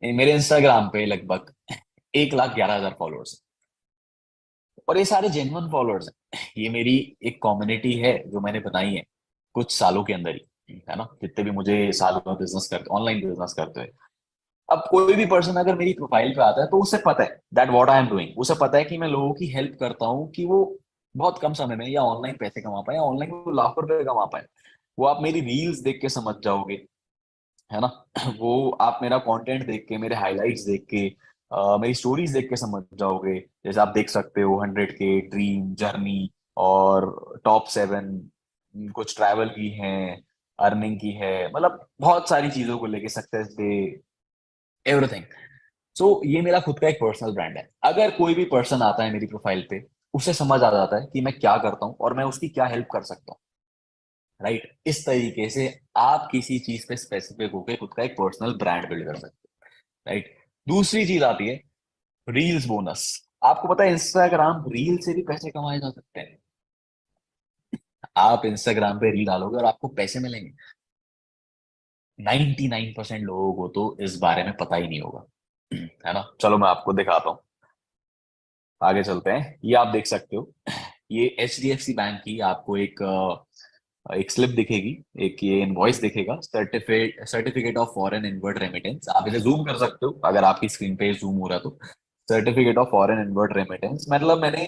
Speaker 1: मेरे इंस्टाग्राम पे लगभग 1,11,000 फॉलोअर्स, और ये सारे जेन्युइन फॉलोअर्स हैं। ये मेरी एक कम्युनिटी है जो मैंने बनाई है कुछ सालों के अंदर ही, है ना। जितने भी मुझे सालों में बिजनेस करते, ऑनलाइन बिजनेस करते हुए, अब कोई भी पर्सन अगर मेरी प्रोफाइल पे आता है, तो उसे पता है that what I am doing, उसे पता है कि मैं लोगों की हेल्प करता हूँ कि वो बहुत कम समय में या ऑनलाइन पैसे कमा पाए, या ऑनलाइन वो लाखों रुपए कमा पाए। वो आप मेरी रील्स देख के समझ जाओगे, है ना। वो आप मेरा कंटेंट देख के, मेरे हाइलाइट्स देख के, मेरी स्टोरीज देख के समझ जाओगे। जैसे आप देख सकते हो 100K ड्रीम जर्नी, और टॉप 7, कुछ ट्रैवल की है, अर्निंग की है, मतलब बहुत सारी चीजों को लेके, सक्सेस डे, एवरीथिंग। सो ये मेरा खुद का एक पर्सनल ब्रांड है। अगर कोई भी पर्सन आता है मेरी प्रोफाइल पे, उसे समझ आ जाता है कि मैं क्या करता हूँ और मैं उसकी क्या हेल्प कर सकता हूँ, राइट। इस तरीके से आप किसी चीज पे स्पेसिफिक होकर खुद का एक पर्सनल ब्रांड बिल्ड कर सकते हो, राइट। दूसरी चीज आती है रील्स बोनस। आपको पता है इंस्टाग्राम रील से भी पैसे कमाए जा सकते हैं। आप इंस्टाग्राम पे रील डालोगे और आपको पैसे मिलेंगे। 99% लोगों को तो इस बारे में पता ही नहीं होगा, है ना। चलो मैं आपको दिखाता हूँ, आगे चलते हैं। ये आप देख सकते हो, ये HDFC बैंक की आपको एक स्लिप दिखेगी, एक ये इनवॉइस दिखेगा, certificate of foreign inward remittance. आप इसे जूम कर सकते हो अगर आपकी स्क्रीन पे जूम हो रहा है तो। Certificate of foreign inward remittance, मतलब मैंने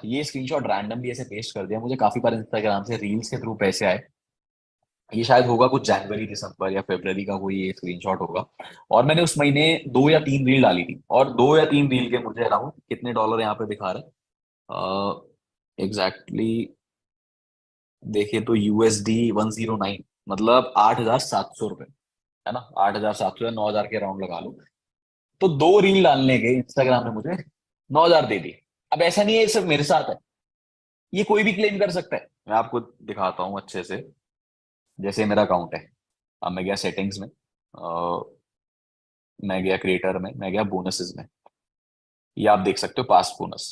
Speaker 1: ये स्क्रीनशॉट रैंडमली ऐसे पेस्ट कर दिया, मुझे काफी बार इंस्टाग्राम से रील्स के थ्रू पैसे आए। ये शायद होगा कुछ जनवरी दिसंबर या फरवरी का कोई ये स्क्रीनशॉट होगा। और मैंने उस महीने 2 या 3 रील डाली थी, और 2 या 3 रील के मुझे अराउंड कितने डॉलर यहाँ पे दिखा रहा है एग्जैक्टली, देखिए तो USD 109, मतलब 8,700 रुपये, है ना। 8,700 या 9,000 के अराउंड लगा लो। तो 2 रील डालने के इंस्टाग्राम ने मुझे 9,000 दे दिए। अब ऐसा नहीं है ये सिर्फ मेरे साथ है, ये कोई भी क्लेम कर सकता है। मैं आपको दिखाता हूँ अच्छे से। जैसे मेरा अकाउंट है, अब मैं गया सेटिंग्स में, मैं गया क्रिएटर में, मैं गया बोनसेस में। ये आप देख सकते हो पास्ट बोनस,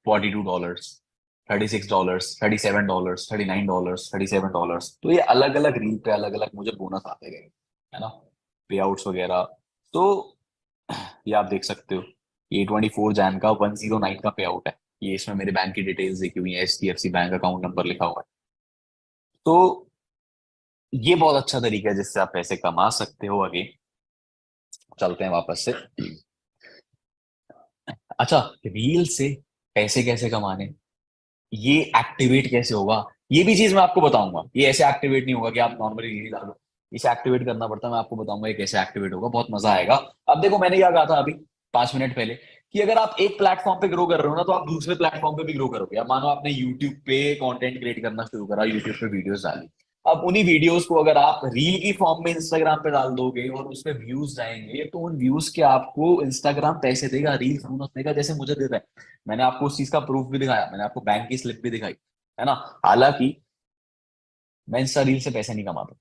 Speaker 1: $42, $36, $37, $39, $37। तो ये अलग अलग रील पे अलग अलग मुझे बोनस आते गए, है ना, पे आउट्स वगैरह। तो ये आप देख सकते हो, ये 24 जैन का 109 का पे आउट है। ये इसमें मेरे बैंक की डिटेल्स लिखी हुई है, HDFC बैंक अकाउंट नंबर लिखा हुआ है। तो ये बहुत अच्छा तरीका है जिससे आप पैसे कमा सकते हो। आगे चलते हैं वापस से। अच्छा, रील से पैसे कैसे कमाने, ये एक्टिवेट कैसे होगा, ये भी चीज मैं आपको बताऊंगा। ये ऐसे एक्टिवेट नहीं होगा कि आप नॉर्मली रील डालो, इसे एक्टिवेट करना पड़ता है। मैं आपको बताऊंगा ये कैसे एक्टिवेट होगा, बहुत मजा आएगा। अब देखो मैंने क्या कहा था अभी 5 मिनट पहले, कि अगर आप एक प्लेटफॉर्म पे ग्रो कर रहे हो ना, तो आप दूसरे प्लेटफॉर्म पे भी ग्रो करोगे। अब मानो आपने यूट्यूब पे कंटेंट क्रिएट करना शुरू करा, यूट्यूब पे वीडियोस डाली, अब उन्हीं वीडियोस को अगर आप रील की फॉर्म में इंस्टाग्राम पे डाल दोगे और उस पे व्यूज जाएंगे, तो उन व्यूज के आपको इंस्टाग्राम पैसे देगा, रील बोनस देगा, जैसे मुझे देता है। मैंने आपको उस चीज का प्रूफ भी दिखाया, मैंने आपको बैंक की स्लिप भी दिखाई, है ना। हालांकि मैं इंस्टा रील से पैसे नहीं कमाता,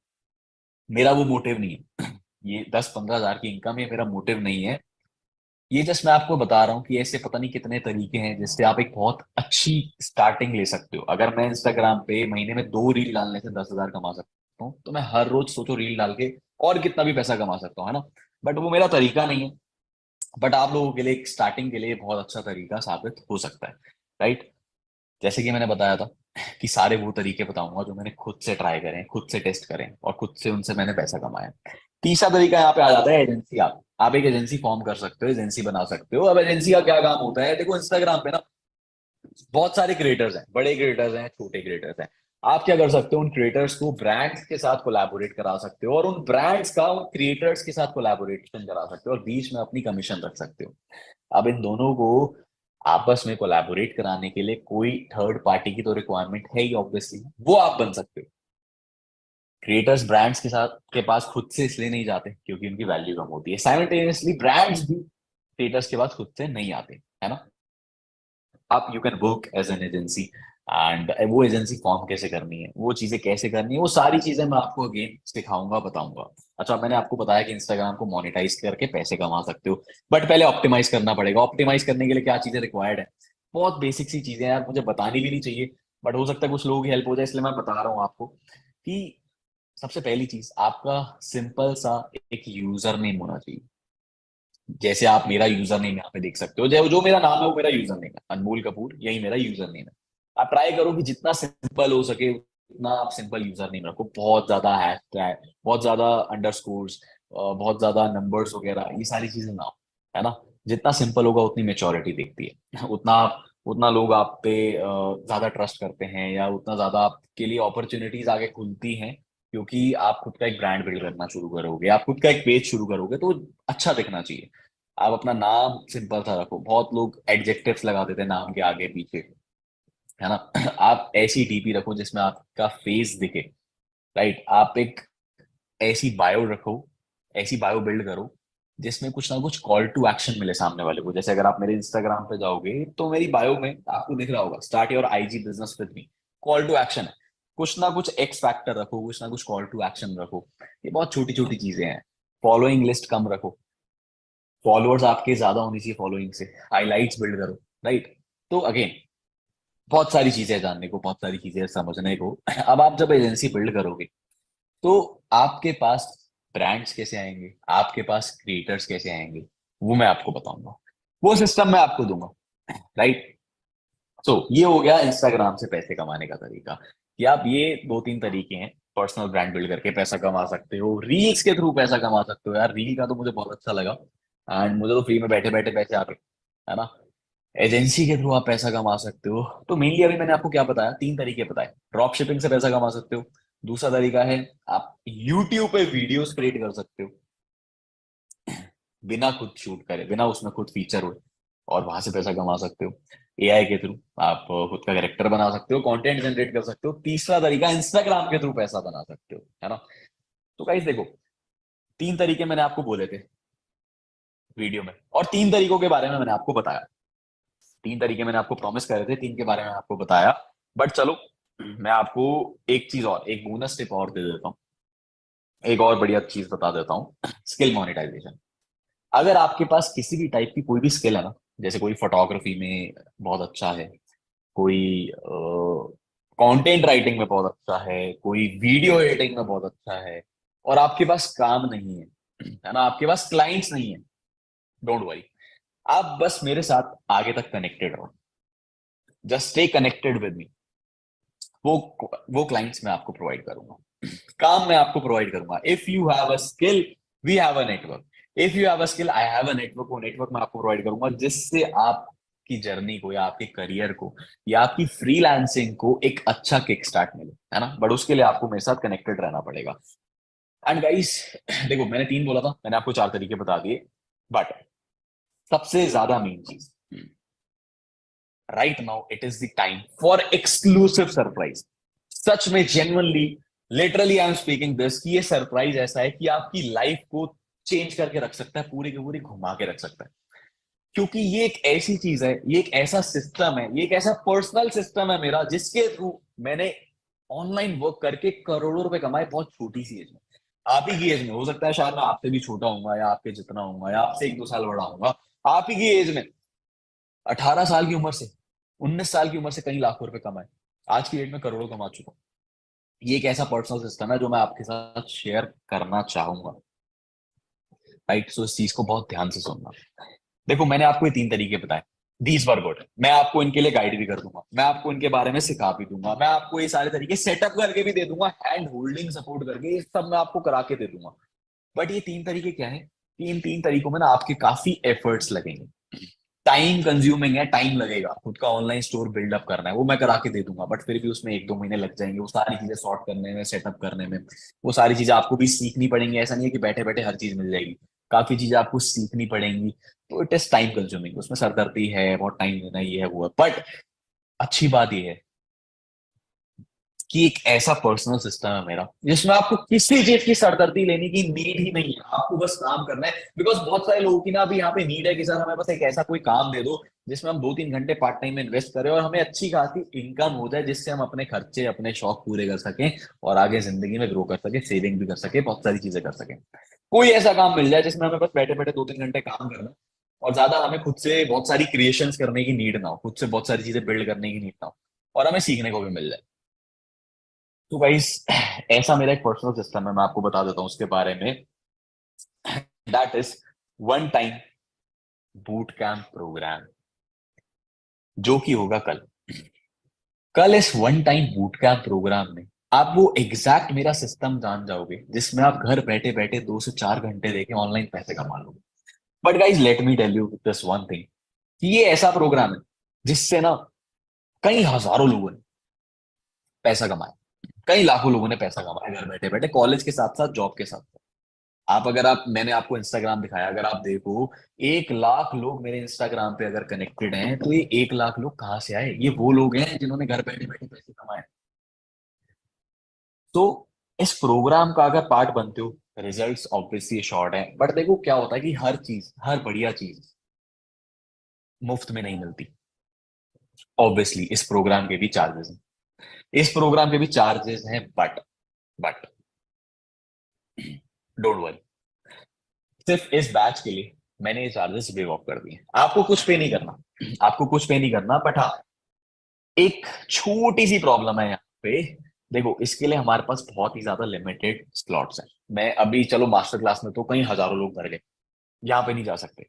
Speaker 1: मेरा वो मोटिव नहीं है। ये 10-15 हजार की इनकम, ये मेरा मोटिव नहीं है। ये जस्ट मैं आपको बता रहा हूँ कि ऐसे पता नहीं कितने तरीके हैं जिससे आप एक बहुत अच्छी स्टार्टिंग ले सकते हो। अगर मैं इंस्टाग्राम पे महीने में 2 रील डालने से 10,000 कमा सकता हूँ, तो मैं हर रोज सोचो रील डाल के और कितना भी पैसा कमा सकता हूँ, है ना। बट वो मेरा तरीका नहीं है। बट आप लोगों के लिए एक स्टार्टिंग के लिए बहुत अच्छा तरीका साबित हो सकता है, राइट। जैसे कि मैंने बताया था कि सारे वो तरीके बताऊंगा जो मैंने खुद से ट्राई करें, खुद से टेस्ट करें और खुद से उनसे मैंने पैसा कमाया। तीसरा तरीका यहाँ पे आ जाता है एजेंसी। आप एक एजेंसी फॉर्म कर सकते हो, एजेंसी बना सकते हो। अब एजेंसी का क्या काम होता है, देखो इंस्टाग्राम पे ना बहुत सारे क्रिएटर्स हैं, बड़े क्रिएटर्स हैं, छोटे क्रिएटर्स हैं। आप क्या कर सकते हो, उन क्रिएटर्स को ब्रांड्स के साथ कोलैबोरेट करा सकते हो और उन ब्रांड्स का उन क्रिएटर्स के साथ कोलैबोरेशन करा सकते हो और बीच में अपनी कमीशन रख सकते हो। अब इन दोनों को आपस में कोलैबोरेट कराने के लिए कोई थर्ड पार्टी की तो रिक्वायरमेंट है ही ऑब्वियसली, वो आप बन सकते हो। क्रिएटर्स ब्रांड्स के साथ के पास खुद से इसलिए नहीं जाते क्योंकि उनकी वैल्यू कम होती है, साइमल्टेनियसली ब्रांड्स भी क्रिएटर्स के पास खुद से नहीं आते, है ना। आप you can work as an agency and वो एजेंसी फॉर्म कैसे करनी है, वो चीजें कैसे करनी है, वो सारी चीजें मैं आपको अगेन सिखाऊंगा, बताऊंगा। अच्छा, मैंने आपको बताया कि इंस्टाग्राम को मोनेटाइज करके पैसे कमा सकते हो, बट पहले ऑप्टिमाइज करना पड़ेगा। ऑप्टिमाइज करने के लिए क्या चीजें रिक्वायर्ड है, बहुत बेसिक सी चीजें हैं यार, मुझे बतानी भी नहीं चाहिए, बट हो सकता है कुछ लोगों की हेल्प हो जाए, इसलिए मैं बता रहा हूँ आपको कि सबसे पहली चीज आपका सिंपल सा एक यूजर नेम होना चाहिए। जैसे आप मेरा यूजर नेम यहाँ पे देख सकते हो, जो जो मेरा नाम है वो मेरा यूजर नेम है, अनमोल कपूर, यही मेरा यूजर नेम है। आप ट्राई करो कि जितना सिंपल हो सके उतना आप सिंपल यूजर नेम रखो, बहुत ज्यादा हैश टैग, बहुत ज्यादा अंडरस्कोर्स, बहुत ज्यादा नंबर्स वगैरह, ये सारी चीजें ना हो, है ना। जितना सिंपल होगा उतनी मेच्योरिटी दिखती है उतना लोग आप पे ज्यादा ट्रस्ट करते हैं, या उतना ज्यादा आपके लिए अपॉर्चुनिटीज आगे खुलती हैं, क्योंकि आप खुद का एक ब्रांड बिल्ड करना शुरू करोगे, आप खुद का एक पेज शुरू करोगे, तो अच्छा दिखना चाहिए। आप अपना नाम सिंपल सा रखो, बहुत लोग एडजेक्टिव्स लगा देते हैं नाम के आगे पीछे, है ना। आप ऐसी डीपी रखो जिसमें आपका फेस दिखे, राइट। आप एक ऐसी बायो रखो, ऐसी बायो बिल्ड करो जिसमें कुछ ना कुछ कॉल टू एक्शन मिले सामने वाले को। जैसे अगर आप मेरे इंस्टाग्राम पे जाओगे तो मेरी बायो में आपको दिख रहा होगा, start your IG business with me, call to action है। कुछ ना कुछ एक्स फैक्टर रखो, कुछ ना कुछ कॉल टू एक्शन रखो। ये बहुत छोटी छोटी चीजें हैं। फॉलोइंग लिस्ट कम रखो, फॉलोअर्स आपके ज्यादा होनी चाहिए फॉलोइंग से, हाइलाइट्स बिल्ड करो, राइट। तो अगेन बहुत सारी चीजें हैं जानने को, बहुत सारी चीजें हैं समझने को। अब आप जब एजेंसी बिल्ड करोगे तो आपके पास ब्रांड्स कैसे आएंगे, आपके पास क्रिएटर्स कैसे आएंगे, वो मैं आपको बताऊंगा, वो सिस्टम मैं आपको दूंगा, राइट। तो ये हो गया इंस्टाग्राम से पैसे कमाने का तरीका, कि आप ये 2-3 तरीके हैं, पर्सनल ब्रांड बिल्ड करके पैसा कमा सकते हो, रील्स के थ्रू पैसा कमा सकते हो। यार रील का तो मुझे बहुत अच्छा लगा, एंड मुझे तो फ्री में बैठे बैठे पैसे आ रहे, है ना। एजेंसी के थ्रू आप पैसा कमा सकते हो। तो मेनली अभी मैंने आपको क्या बताया, 3 तरीके बताए। ड्रॉप शिपिंग से पैसा कमा सकते हो, दूसरा तरीका है आप यूट्यूब पे वीडियोस क्रिएट कर सकते हो बिना खुद शूट करे, बिना उसमें खुद फीचर हुए, और वहां से पैसा कमा सकते हो। एआई के थ्रू आप खुद का कैरेक्टर बना सकते हो, कंटेंट जनरेट कर सकते हो। तीसरा तरीका इंस्टाग्राम के थ्रू पैसा बना सकते हो, है ना। तो गाइस देखो, 3 तरीके मैंने आपको बोले थे वीडियो में, और 3 तरीकों के बारे में मैंने आपको बताया। 3 तरीके मैंने आपको प्रॉमिस करे थे, 3 के बारे में आपको बताया। बट चलो, मैं आपको एक चीज और, एक बोनस टिप और दे देता हूँ, एक और बढ़िया चीज बता देता हूँ, स्किल मोनेटाइजेशन। अगर आपके पास किसी भी टाइप की कोई भी स्किल है ना, जैसे कोई फोटोग्राफी में बहुत अच्छा है, कोई कंटेंट राइटिंग में बहुत अच्छा है, कोई वीडियो एडिटिंग में बहुत अच्छा है, और आपके पास काम नहीं है ना, आपके पास क्लाइंट्स नहीं है, डोंट वरी। आप बस मेरे साथ आगे तक कनेक्टेड रहो, just stay connected with me. वो वो क्लाइंट्स मैं आपको प्रोवाइड करूंगा, काम मैं आपको प्रोवाइड करूंगा। If you have a skill, we have a network. If you have a skill, I have a network. वो नेटवर्क मैं आपको प्रोवाइड करूंगा जिससे आपकी जर्नी को, या आपके करियर को, या आपकी फ्रीलांसिंग को एक अच्छा किक स्टार्ट मिले, है ना। बट उसके लिए आपको मेरे साथ कनेक्टेड रहना पड़ेगा। एंड गाइस देखो, मैंने 3 बोला था, मैंने आपको 4 तरीके बता दिए, बट सबसे ज्यादा मेन चीज, right now it is the time for exclusive surprise. सच में, genuinely, literally I am speaking this, कि ये सरप्राइज ऐसा है कि आपकी लाइफ को चेंज करके रख सकता है, पूरी की पूरी घुमा के रख सकता है। क्योंकि ये एक ऐसी चीज है, ये एक ऐसा सिस्टम है, ये एक ऐसा पर्सनल सिस्टम है मेरा, जिसके थ्रू मैंने ऑनलाइन वर्क करके करोड़ों रुपए कमाए, बहुत छोटी सी एज में। आप ही की एज में, हो सकता है शायद मैं आपसे भी छोटा हूँ, या आपके जितना हूँ, या आपसे 1-2 साल बड़ा हूँ, आप ही की एज में 18 साल की उम्र से, 19 साल की उम्र से कई लाखों रुपए कमाए, आज की डेट में करोड़ों कमा चुका हूं। ये एक ऐसा पर्सनल सिस्टम है जो मैं आपके साथ शेयर करना चाहूंगा। राइट, सो इस चीज को बहुत ध्यान से सुनना। देखो, मैंने आपको ये 3 तरीके बताए, दीज वर गुड। मैं आपको इनके लिए गाइड भी कर दूंगा, मैं आपको इनके बारे में सिखा भी दूंगा, मैं आपको ये सारे तरीके सेटअप करके भी दे दूंगा, हैंड होल्डिंग सपोर्ट करके ये सब मैं आपको करा के दे दूंगा। बट ये 3 तरीके क्या है कि इन 3 तरीकों में ना आपके काफी एफर्ट्स लगेंगे, टाइम कंज्यूमिंग है, टाइम लगेगा। खुद का ऑनलाइन स्टोर बिल्डअप करना है, वो मैं करा के दे दूंगा, बट फिर भी उसमें 1-2 महीने लग जाएंगे वो सारी चीजें सॉर्ट करने में, सेटअप करने में। वो सारी चीजें आपको भी सीखनी पड़ेंगी, ऐसा नहीं है कि बैठे बैठे हर चीज मिल जाएगी, काफी चीजें आपको सीखनी पड़ेंगी। तो इट इज टाइम कंज्यूमिंग, उसमें सरदर्दी है, बहुत टाइम लेना, ये है वो है। बट अच्छी बात ये है कि एक ऐसा पर्सनल सिस्टम है मेरा जिसमें आपको किसी चीज की सरदर्दी लेने की नीड ही नहीं है, आपको बस काम करना है। बिकॉज बहुत सारे लोगों की ना अभी यहाँ पे नीड है कि सर हमें बस एक ऐसा कोई काम दे दो जिसमें हम 2-3 घंटे पार्ट टाइम में इन्वेस्ट करें और हमें अच्छी खासी इनकम हो जाए, जिससे हम अपने खर्चे, अपने शौक पूरे कर सकें और आगे जिंदगी में ग्रो कर सके, सेविंग भी कर सके, बहुत सारी चीजें कर सके। कोई ऐसा काम मिल जाए जिसमें हमें बस बैठे बैठे 2-3 घंटे काम करना और ज्यादा हमें खुद से बहुत सारी क्रिएशंस करने की नीड ना हो, खुद से बहुत सारी चीजें बिल्ड करने की नीड ना हो, और हमें सीखने को भी मिल जाए। तो गाइस, ऐसा मेरा एक पर्सनल सिस्टम है, मैं आपको बता देता हूँ उसके बारे में। That is one time boot camp programme, जो कि होगा कल। कल इस one time boot camp programme में आप वो एग्जैक्ट मेरा सिस्टम जान जाओगे जिसमें आप घर बैठे बैठे 2 से 4 घंटे देके ऑनलाइन पैसे कमा लोगे। But guys, let me tell you this one thing, कि ये ऐसा प्रोग्राम है जिससे ना कई हजारों लोगों ने पैसा कमाया, कई लाखों लोगों ने पैसा कमाया घर बैठे बैठे, कॉलेज के साथ साथ, जॉब के साथ। आप अगर आप मैंने आपको इंस्टाग्राम दिखाया, अगर आप देखो 1 लाख लोग मेरे इंस्टाग्राम पे अगर कनेक्टेड हैं, तो ये 1 लाख लोग कहाँ से आए? ये वो लोग हैं जिन्होंने घर बैठे बैठे पैसे कमाए। तो इस प्रोग्राम का अगर पार्ट बनते हो, रिजल्ट्स ऑब्वियसली शॉर्ट है, बट देखो क्या होता है कि हर चीज, हर बढ़िया चीज मुफ्त में नहीं मिलती। ऑब्वियसली इस प्रोग्राम के भी चार्जेस हैं, इस प्रोग्राम के भी चार्जेस हैं, बट डोंट वरी, सिर्फ इस बैच के लिए मैंने ये चार्जेस वेव ऑफ कर दिए। आपको कुछ पे नहीं करना, आपको कुछ पे नहीं करना, बट हाँ, एक छोटी सी प्रॉब्लम है यहाँ पे। देखो, इसके लिए हमारे पास बहुत ही ज्यादा लिमिटेड स्लॉट्स हैं। मैं अभी, चलो मास्टर क्लास में तो कई हजारों लोग भर गए, यहाँ पे नहीं जा सकते।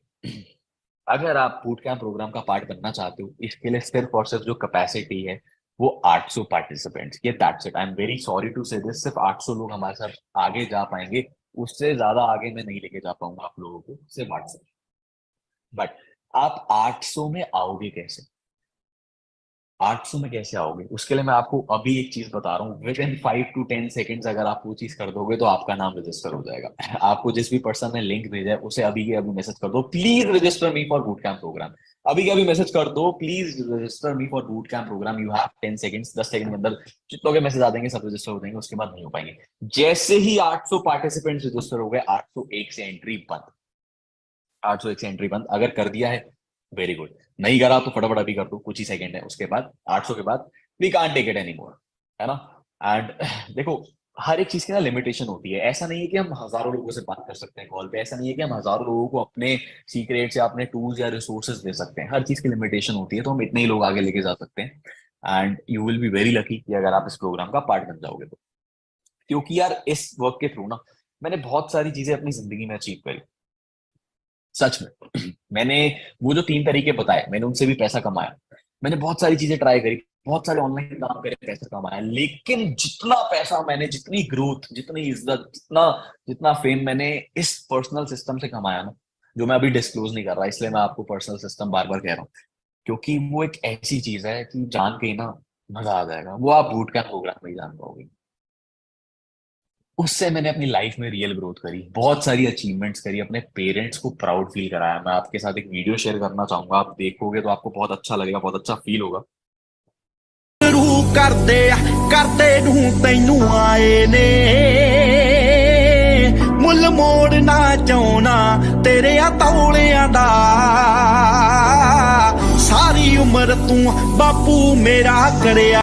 Speaker 1: अगर आप बूट कैंप प्रोग्राम का पार्ट बनना चाहते हो, इसके लिए सिर्फ और सिर्फ जो कैपेसिटी है वो 800 पार्टिसिपेंट्स, ये that's it. I am very sorry to say this, सिर्फ 800 लोग हमारे साथ आगे जा पाएंगे, उससे ज्यादा आगे मैं नहीं लेके जा पाऊंगा आप लोगों को, सिर्फ 800। बट आप 800 में आओगे कैसे? 800 में कैसे आओगे, उसके लिए मैं आपको अभी एक चीज बता रहा हूँ। विद इन 5 to 10 सेकेंड्स अगर आप वो चीज कर दोगे तो आपका नाम रजिस्टर हो जाएगा। आपको जिस भी पर्सन ने लिंक भेजा है उसे अभी के अभी मैसेज कर दो, please register me for boot camp programme. अभी के अभी मैसेज कर दो, please register me for boot camp programme, you have 10 seconds. 10 second के अंदर जितनों के मैसेज आ जाएंगे सब रजिस्टर हो जाएंगे, उसके बाद नहीं हो पाएंगे। जैसे ही 800 पार्टिसिपेंट्स रजिस्टर हो गए, 801 से एंट्री बंद। 801 से एंट्री बंद अगर कर दिया है, वेरी गुड। नहीं करा तो फटाफट अभी कर दो, कुछ ही सेकंड है, उसके बाद 800 के बाद we can't take it any more, है ना। एंड देखो, हर एक चीज की ना लिमिटेशन होती है। ऐसा नहीं है कि हम हजारों लोगों से बात कर सकते हैं कॉल पे, ऐसा नहीं है कि हम हजारों लोगों को अपने सीक्रेट्स या अपने टूल्स या रिसोर्सेज दे सकते हैं। हर चीज की लिमिटेशन होती है, तो हम इतने ही लोग आगे लेके जा सकते हैं। And you will be very lucky कि अगर आप इस प्रोग्राम का पार्ट बन जाओगे तो। क्योंकि यार इस वर्क के थ्रू ना मैंने बहुत सारी चीजें अपनी जिंदगी में अचीव करी, सच में। मैंने वो जो 3 तरीके बताए, मैंने उनसे भी पैसा कमाया। मैंने बहुत सारी चीजें ट्राई करी, बहुत सारे ऑनलाइन काम करे, पैसा कमाया। लेकिन जितना पैसा मैंने, जितनी ग्रोथ, जितनी इज्जत, जितना जितना फेम मैंने इस पर्सनल सिस्टम से कमाया ना, जो मैं अभी डिस्क्लोज नहीं कर रहा, इसलिए मैं आपको पर्सनल सिस्टम बार बार कह रहा हूँ, क्योंकि वो एक ऐसी चीज है कि जान के ही ना मजा आ जाएगा। वो आप बूट कैंप प्रोग्राम में ही जान पाओगे। उससे मैंने अपनी लाइफ में रियल ग्रोथ करी, बहुत सारी अचीवमेंट्स करी, अपने पेरेंट्स को प्राउड फील कराया। मैं आपके साथ एक वीडियो शेयर करना चाहूंगा, आप देखोगे तो आपको बहुत अच्छा लगेगा, बहुत अच्छा फील होगा।
Speaker 2: ਰੂ ਕਰਦੇ ਆ ਕਰਦੇ ਨੂੰ ਤੈਨੂੰ ਆਏ ਨੇ ਮੁੱਲ ਮੋੜਨਾ ਚਾਹੁੰਨਾ ਤੇਰੇ ਆ ਤੌਲਿਆਂ ਦਾ ਸਾਰੀ ਉਮਰ ਤੂੰ ਬਾਪੂ ਮੇਰਾ ਕਰਿਆ।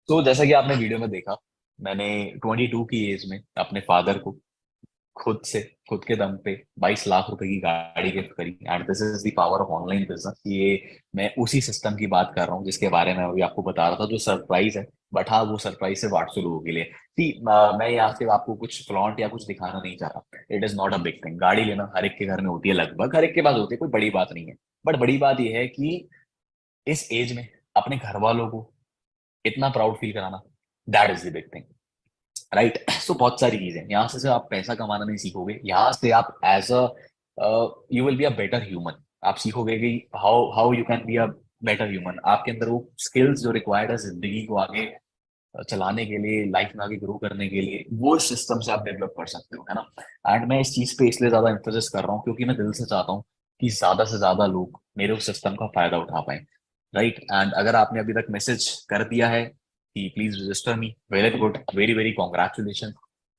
Speaker 1: तो जैसा कि आपने वीडियो में देखा, मैंने 22 की एज में अपने फादर को खुद से खुद के दम पे 22 लाख रुपए की गाड़ी गिफ्ट करी, and this is the power of online business. ये मैं उसी सिस्टम की बात कर रहा हूँ जिसके बारे में अभी आपको बता रहा था, जो सरप्राइज है। बट हाँ, वो सरप्राइज सिर्फ 800 लोगों के लिए थी। मैं यहाँ से आपको कुछ फ्लॉन्ट या कुछ दिखाना नहीं चाह रहा। It is not a big thing. गाड़ी लेना हर एक के घर में होती है, लगभग हर एक के पास होती है, कोई बड़ी बात नहीं है। बट बड़ी बात यह है कि इस एज में अपने घर वालों को इतना प्राउड फील कराना, that is the big thing, right. So बहुत सारी चीजें यहाँ से सिर्फ आप पैसा कमाना नहीं सीखोगे, यहाँ से आप as a you will be a better human. आप सीखोगे कि how how you can be a better human. आपके अंदर वो स्किल्स जो रिक्वायर्ड है जिंदगी को आगे चलाने के लिए, लाइफ में आगे ग्रो करने के लिए, वो सिस्टम से आप डेवलप कर सकते हो, है ना। एंड मैं इस चीज पे इसलिए ज्यादा इंफोसिस कर रहा हूँ क्योंकि मैं दिल से चाहता हूँ कि ज्यादा से ज्यादा लोग मेरे उस सिस्टम का फायदा उठा पाए, राइट। एंड अगर आपने अभी तक मैसेज कर दिया है कि please register me, very good, very very congratulation.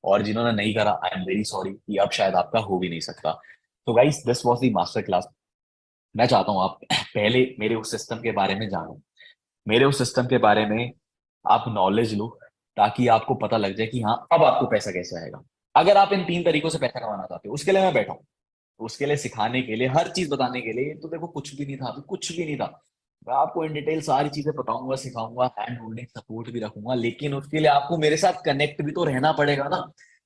Speaker 1: और जिन्होंने नहीं करा, आई एम वेरी सॉरी कि अब शायद आपका हो भी नहीं सकता। तो guys, this was the master class. मैं चाहता हूँ आप पहले मेरे उस सिस्टम के बारे में जानो, मेरे उस सिस्टम के बारे में आप नॉलेज लो, ताकि आपको पता लग जाए कि हाँ, अब आपको पैसा कैसे आएगा। अगर आप इन 3 तरीकों से पैसा कमाना चाहते हो, उसके लिए मैं बैठा हूँ। उसके लिए सिखाने के लिए, हर चीज बताने के लिए। तो देखो, कुछ भी नहीं था, अभी कुछ भी नहीं था। मैं आपको इन डिटेल सारी चीजें बताऊंगा, सिखाऊंगा, हैंड होल्डिंग सपोर्ट भी रखूंगा, लेकिन उसके लिए आपको मेरे साथ कनेक्ट भी तो रहना पड़ेगा ना।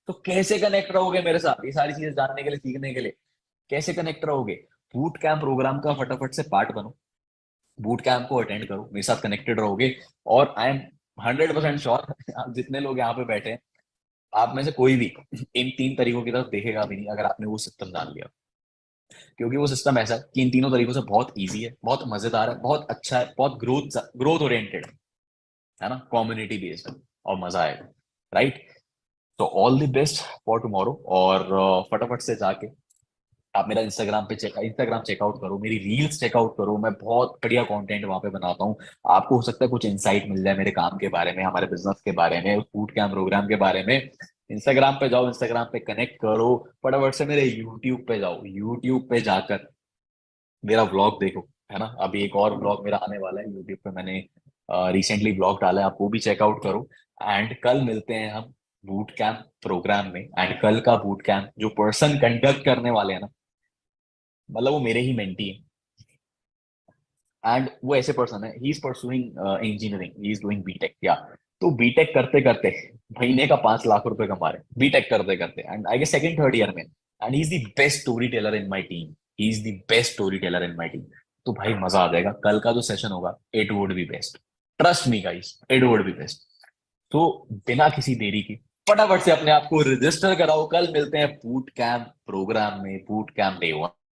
Speaker 1: तो कैसे कनेक्ट रहोगे मेरे साथ ये सारी चीजें जानने के लिए, सीखने के लिए? कैसे कनेक्ट रहोगे? बूट कैंप प्रोग्राम का फटाफट से पार्ट बनो, बूट कैंप को अटेंड करो, मेरे साथ कनेक्टेड रहोगे। और आई एम 100% श्योर, आप जितने लोग यहाँ पे बैठे हैं, आप में से कोई भी इन 3 तरीकों की तरफ देखेगा भी नहीं अगर आपने वो सिस्टम जान लिया। क्योंकि वो सिस्टम ऐसा है कि इन तीनों तरीकों से बहुत इजी है, बहुत मजेदार है, बहुत अच्छा है, बहुत ग्रोथ ग्रोथ ओरिएंटेड है ना, कम्युनिटी बेस्ड है, और मजा आएगा, राइट। तो all the best for tomorrow. और फटाफट से जाके आप मेरा इंस्टाग्राम चेकआउट करो, मेरी रील्स चेकआउट करो। मैं बहुत बढ़िया कंटेंट वहां पे बनाता हूँ। आपको हो सकता है कुछ इंसाइट मिल जाए मेरे काम के बारे में, हमारे बिजनेस के बारे में, फूड कैम्प प्रोग्राम के बारे में। इंस्टाग्राम पे जाओ, इंस्टाग्राम पे कनेक्ट करो। फटाफट से मेरे यूट्यूब पे जाओ, यूट्यूब पे जाकर मेरा व्लॉग देखो, है ना। अभी एक और व्लॉग मेरा आने वाला है यूट्यूब पे, मैंने रिसेंटली व्लॉग डाला है, आप वो भी चेकआउट करो। एंड कल मिलते हैं हम बूट कैंप प्रोग्राम में। एंड कल का बूट कैंप जो पर्सन कंडक्ट करने वाले हैं ना, मतलब वो मेरे ही मेंटी है। एंड वो ऐसे पर्सन है, he is pursuing engineering, he is doing BTech, या तो बीटेक करते करते महीने का 5 लाख रुपए कमा रहे, बीटेक करते करते, and I guess second third year में। And he is the best storyteller in my team, he is the best storyteller in my team. तो भाई मजा आ जाएगा, कल का जो सेशन होगा, it would be best. Trust me guys, it would be best. तो बिना किसी देरी की फटाफट से अपने आप को रजिस्टर कराओ। कल मिलते हैं बूट कैंप प्रोग्राम में, बूट कैंप डे 1।